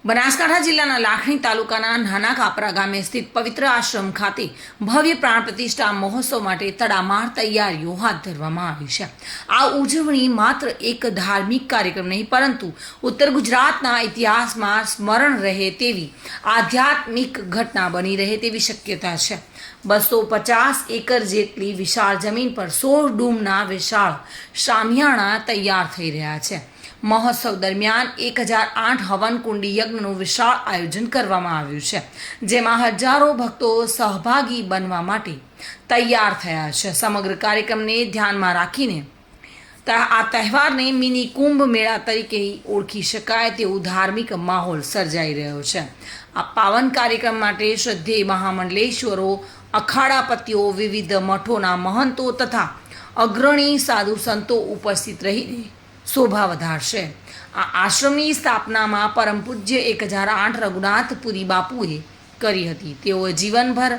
બનાસકાંઠા જિલ્લાના લાખણી તાલુકાના નાના કાપરા ગામે સ્થિત પવિત્ર આશ્રમ ખાતે ભવ્ય પ્રાણ પ્રતિષ્ઠા મહોત્સવ માટે તડામાર તૈયારીઓ હાથ ધરવામાં આવી છે। આ ઉજવણી માત્ર એક ધાર્મિક કાર્યક્રમ નહીં, પરંતુ ઉત્તર ગુજરાતના ઇતિહાસમાં સ્મરણ રહે તેવી આધ્યાત્મિક ઘટના બની રહે તેવી શક્યતા છે। 250 એકર જેટલી વિશાળ જમીન પર 16 ડૂમના વિશાળ શામિયાણા તૈયાર થઈ રહ્યા છે। મહોત્સવ દરમિયાન 1008 હવન કુંડી યજ્ઞનું વિશાળ આયોજન કરવામાં આવ્યું છે, જેમાં હજારો ભક્તો સહભાગી બનવા માટે તૈયાર થયા છે। સમગ્ર કાર્યક્રમને ધ્યાનમાં રાખીને આ તહેવારને મિની કુંભ મેળા તરીકે ઓળખી શકાય તેવો ધાર્મિક માહોલ સર્જાઈ રહ્યો છે। આ પાવન કાર્યક્રમ માટે શ્રદ્ધેય મહામંડલેશ્વરો, અખાડાપતિઓ, વિવિધ મઠોના મહંતો તથા અગ્રણી સાધુ સંતો ઉપસ્થિત રહીને શોભા વધારશે। આ આશ્રમની સ્થાપનામાં પરમ પૂજ્ય 1008 રઘુનાથપુરી બાપુએ કરી હતી। તેઓએ જીવનભર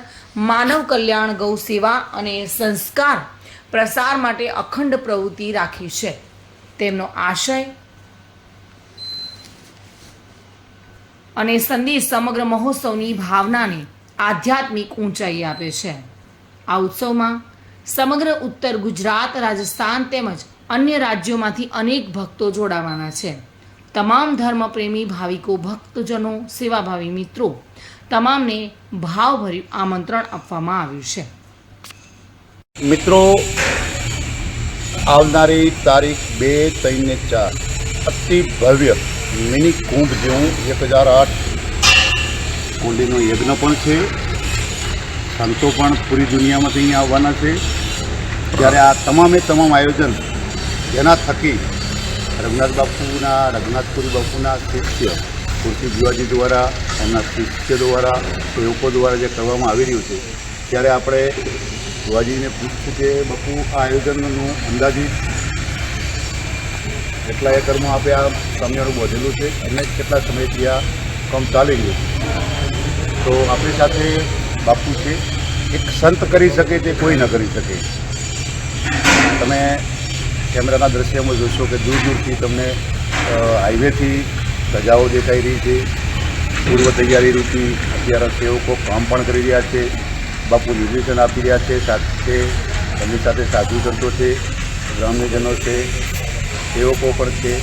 માનવ કલ્યાણ, ગૌ સેવા અને સંસ્કાર પ્રસાર માટે અખંડ પ્રવૃત્તિ રાખી છે। તેમનો આશય અને સંદેશ સમગ્ર મહોત્સવની ભાવનાને આધ્યાત્મિક ઊંચાઈ આપે છે। આ ઉત્સવમાં સમગ્ર ઉત્તર ગુજરાત, રાજસ્થાન તેમજ અન્ય રાજ્યોમાંથી અનેક ભક્તો જોડાવાના છે। તમામ ધર્મપ્રેમી ભાવિકો, ભક્તજનો, સેવાભાવી મિત્રો તમામને ભાવભર્યું આમંત્રણ આપવામાં આવ્યું છે। મિત્રો, આવનારી તારીખ 2, 3 ને 4 અતિ ભવ્ય મિની કુંભ જેવું 1008 કુંડીનો યજ્ઞ પણ છે। સંતો પણ પૂરી દુનિયામાંથી અહીંયા આવવાના છે। ત્યારે આ તમામ આયોજન જેના થકી રઘુનાથ બાપુના, રઘુનાથપુરી બાપુના શિષ્ય કુર્સી ભુવાજી દ્વારા, એમના શિષ્ય દ્વારા, સેવકો દ્વારા જે કરવામાં આવી રહ્યું છે, ત્યારે આપણે ભુવાજીને પૂછ્યું કે બાપુ, આ આયોજનનું અંદાજિત કેટલા એકરમાં આપણે આ સામિયાણું બાંધેલું છે અને કેટલા સમયથી આ કામ ચાલી રહ્યું છે? તો આપણી સાથે બાપુ છે। એક સંત કરી શકે તે કોઈ ન કરી શકે। તમે કેમેરાના દ્રશ્યમાં જોશો કે દૂર દૂરથી તમને હાઈવેથી ધજાઓ દેખાઈ રહી છે। પૂર્વ તૈયારી રૂપી અત્યારે સેવકો કામ પણ કરી રહ્યા છે। બાપુ નિર્દેશન આપી રહ્યા છે। સાથે એમની સાથે સાધુ સંતો છે, ગ્રામ્યજનો છે, સેવકો પણ છે।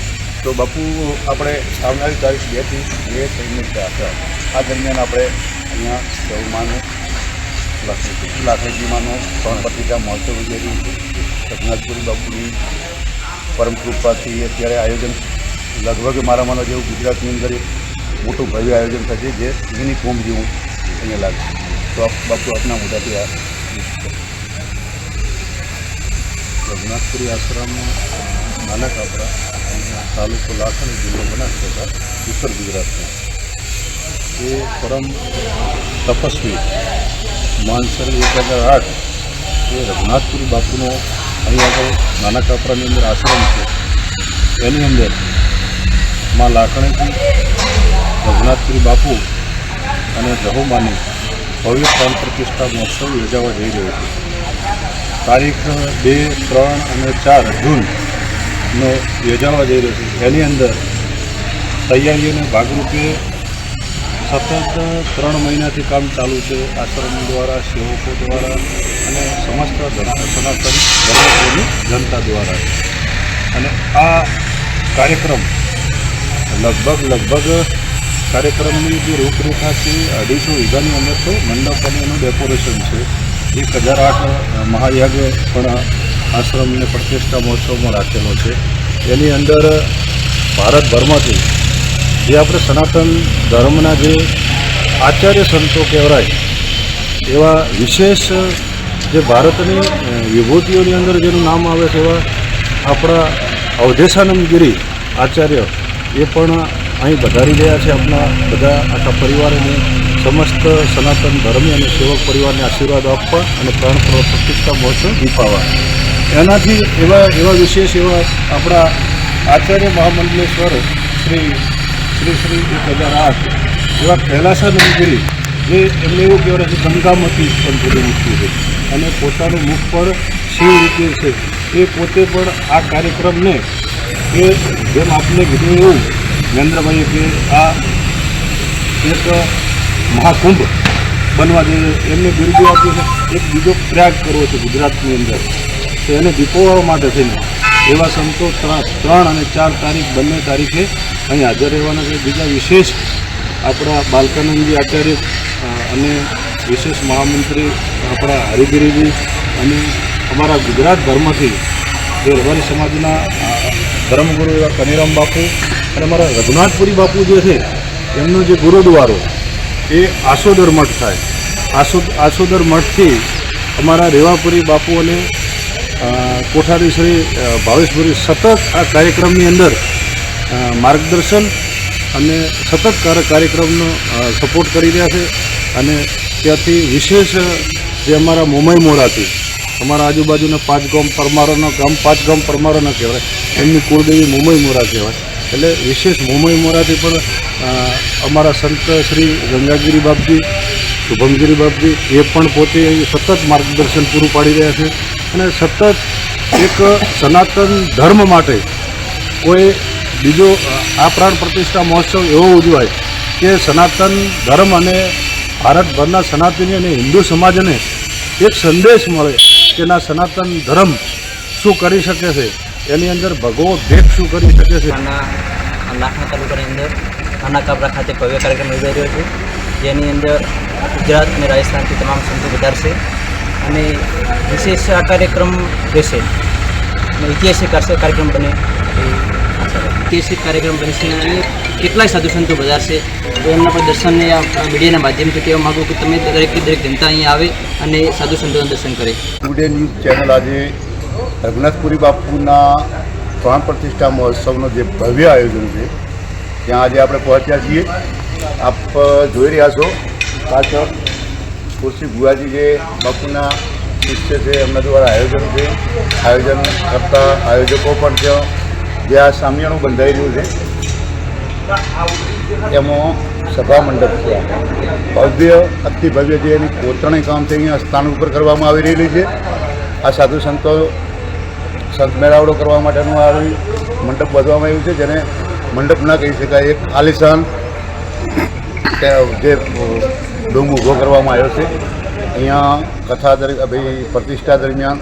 તો બાપુ, આપણે આવનારી તારીખ 2 થી 4 આ દરમિયાન આપણે અહીંયા સૌમાનું લાખણીજીમાંનો પ્રાણ પ્રતિષ્ઠા મહોત્સવ યોજાઈ રહ્યું છે। રઘુનાથપુરી બાપુની પરમ કૃપાથી અત્યારે આયોજન લગભગ મારા માનો જેવું ગુજરાતની અંદર એક મોટું ભવ્ય આયોજન થશે, જે મિની કુંભ જેવું અહીંયા લાગશે। તો બાપુ, આપના મોઢાથી આ રઘુનાથપુરી આશ્રમ નાના કાપરા, તાલુકો લાખણી, જિલ્લો બનાસકાંઠા, ઉત્તર ગુજરાતમાં એ પરમ તપસ્વી માનસર 1008 એ રઘુનાથપુરી બાપુનો અહીં આગળ નાના કાપરાની અંદર આશ્રમ છે। એની અંદર માં લાખણીથી રઘુનાથપુરી બાપુ અને રહોમાની ભવ્ય પ્રાણ પ્રતિષ્ઠા મહોત્સવ યોજાવા જઈ રહ્યો છે। તારીખ 2, 3 અને 4 જૂનનો યોજાવા જઈ રહ્યો છે। એની અંદર તૈયારીઓના ભાગરૂપે સતત 3 મહિનાથી કામ ચાલુ છે આશ્રમ દ્વારા, સેવકો દ્વારા અને સમસ્ત સનાતન ધર્મપ્રેમી જનતા દ્વારા। અને આ કાર્યક્રમ લગભગ કાર્યક્રમની જે રૂપરેખા છે, 250 વીઘાની અંદર તો મંડપ અને એનું ડેકોરેશન છે। 1008 મહાયજ્ઞ પણ આશ્રમને પ્રતિષ્ઠા મહોત્સવમાં રાખેલો છે। એની અંદર ભારતભરમાંથી જે આપણે સનાતન ધર્મના જે આચાર્ય સંતો કહેવાય એવા વિશેષ જે ભારતની વિભૂતિઓની અંદર જેનું નામ આવે છે એવા આપણા અવધેશાનંદ ગિરી આચાર્ય એ પણ અહીં પધારી રહ્યા છે। આપણા બધા આખા પરિવારને સમસ્ત સનાતન ધર્મી અને સેવક પરિવારને આશીર્વાદ આપવા અને પ્રાણ પ્રતિષ્ઠા મહોત્સવ દીપાવવા। એનાથી એવા વિશેષ એવા આપણા આચાર્ય મહામંડલેશ્વર શ્રી 1008 એવા કૈલાસાનંદગીરી, જે એમને એવું કહેવાય છે ગંગામતી સંતોની મૂર્તિ છે અને પોતાનું મુખ પણ શિવ રીતે છે। એ પોતે પણ આ કાર્યક્રમને, એ જેમ આપને કીધું એવું મહેન્દ્રભાઈએ કે આ એક મહાકુંભ બનવા જઈ રહ્યો છે. એમને બિરદી આપ્યું છે એક બીજો પ્રયાગ કરવો છે ગુજરાતની અંદર, તો એને દીપોવવા માટે થઈને એવા સંતો 3 અને 4 તારીખ બંને તારીખે અહીં હાજર રહેવાના છે. બીજા વિશેષ આપણા બાલકાનંદજી આચાર્ય અને વિશેષ મહામંત્રી આપણા હરિગીરીજી અને અમારા ગુજરાત ધર્મથી જે રબારી સમાજના ધર્મગુરુ એવા કનીરામ બાપુ અને અમારા રઘુનાથપુરી બાપુ જે છે એમનો જે ગુરુદ્વારો એ આસોદર મઠ થાય. આસોદર મઠથી અમારા રેવાપુરી બાપુ અને કોઠારી શ્રી ભાવેશપુરી સતત આ કાર્યક્રમની અંદર માર્ગદર્શન અને સતત કાર્યક્રમનો સપોર્ટ કરી રહ્યા છે. અને ત્યાંથી વિશેષ જે અમારા મોમાઈ મોરાથી અમારા આજુબાજુના 5 ગામ પરમારોના ગામ 5 ગામ પરમારોના કહેવાય, એમની કુળદેવી મોમાઈ મોરા કહેવાય. એટલે વિશેષ મોમાઈ મોરાથી પણ અમારા સંત શ્રી ગંગાગીરી બાપજી, શુભમગીરી બાપજી એ પણ પોતે સતત માર્ગદર્શન પૂરું પાડી રહ્યા છે. અને સતત એક સનાતન ધર્મ માટે કોઈ બીજો આ પ્રાણ પ્રતિષ્ઠા મહોત્સવ એવો ઉજવાય કે સનાતન ધર્મ અને ભારતભરના સનાતની અને હિન્દુ સમાજને એક સંદેશ મળે કે ના સનાતન ધર્મ શું કરી શકે છે, એની અંદર ભગવો ભેદ શું કરી શકે છે. લાખણા તાલુકાની અંદર નાના કાપરા ખાતે ભવ્ય કાર્યક્રમ યોજાઈ રહ્યો છે, જેની અંદર ગુજરાત અને રાજસ્થાનથી તમામ સંતો વધારશે અને વિશેષ આ કાર્યક્રમ રહેશે અને ઐતિહાસિક કાર્યક્રમ બને ઐતિહાસિક કાર્યક્રમ બનશે અને કેટલાય સાધુ સંતો વધારશે. તો એમના પણ દર્શનને આ મીડિયાના માધ્યમથી કહેવા માગું કે તમે દરેક જનતા અહીંયા આવે અને સાધુ સંતોના દર્શન કરે. ટુડે ન્યૂઝ ચેનલ આજે રઘુનાથપુરી બાપુના પ્રાણ પ્રતિષ્ઠા મહોત્સવનો જે ભવ્ય આયોજન છે ત્યાં આજે આપણે પહોંચ્યા છીએ. આપ જોઈ રહ્યા છો પાછળ કુર્સી ભુવાજી જે બાપુના શિષ્ય છે એમના દ્વારા આયોજન કરતા આયોજકો પણ છે. જે આ સામિયાણું બંધાઈ રહ્યું છે એમાં સભા મંડપ છે ભવ્ય અતિ ભવ્ય જે એની કોતરણી કામ છે અહીંયા સ્થાન ઉપર કરવામાં આવી રહેલી છે. આ સાધુ સંતો સંત મેળાવડો કરવા માટેનું આ મંડપ બાંધવામાં આવ્યું છે, જેને મંડપ ના કહી શકાય, એક આલિશાન જે ડોમ ઊભો કરવામાં આવ્યો છે. અહીંયા કથા પ્રતિષ્ઠા દરમિયાન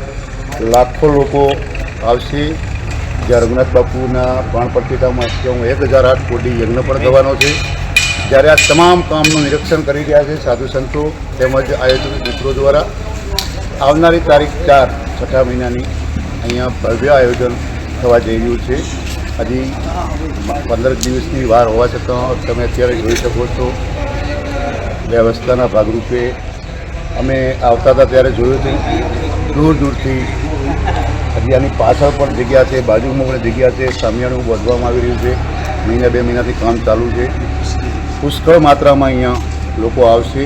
લાખો લોકો આવશે. જ્યાં રઘુનાથ બાપુના પ્રાણ પ્રતિષ્ઠામાં 1008 કોટી યજ્ઞ પણ થવાનો છે. જ્યારે આ તમામ કામનું નિરીક્ષણ કરી રહ્યા છે સાધુ સંતો તેમજ આયોજક મિત્રો દ્વારા આવનારી તારીખ 4 છઠ્ઠા મહિનાની અહીંયા ભવ્ય આયોજન થવા જઈ રહ્યું છે. હજી 15 દિવસની વાર હોવા છતાં તમે અત્યારે જોઈ શકો છો વ્યવસ્થાના ભાગરૂપે અમે આવતા હતા ત્યારે જોયું હતું દૂર દૂરથી. હજી આની પાછળ પણ જગ્યા છે, બાજુમાં પણ જગ્યા છે, સામિયાણું બાંધવામાં આવી રહ્યું છે. 1-2 મહિનાથી કામ ચાલુ છે. પુષ્કળ માત્રામાં અહીંયા લોકો આવશે.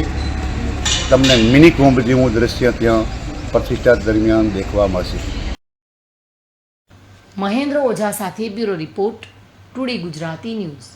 તમને મિની કુંભ જેવું દ્રશ્ય ત્યાં પ્રતિષ્ઠા દરમિયાન દેખવા મળશે. મહેન્દ્ર ઓઝા સાથે bureau report, today Gujarati news.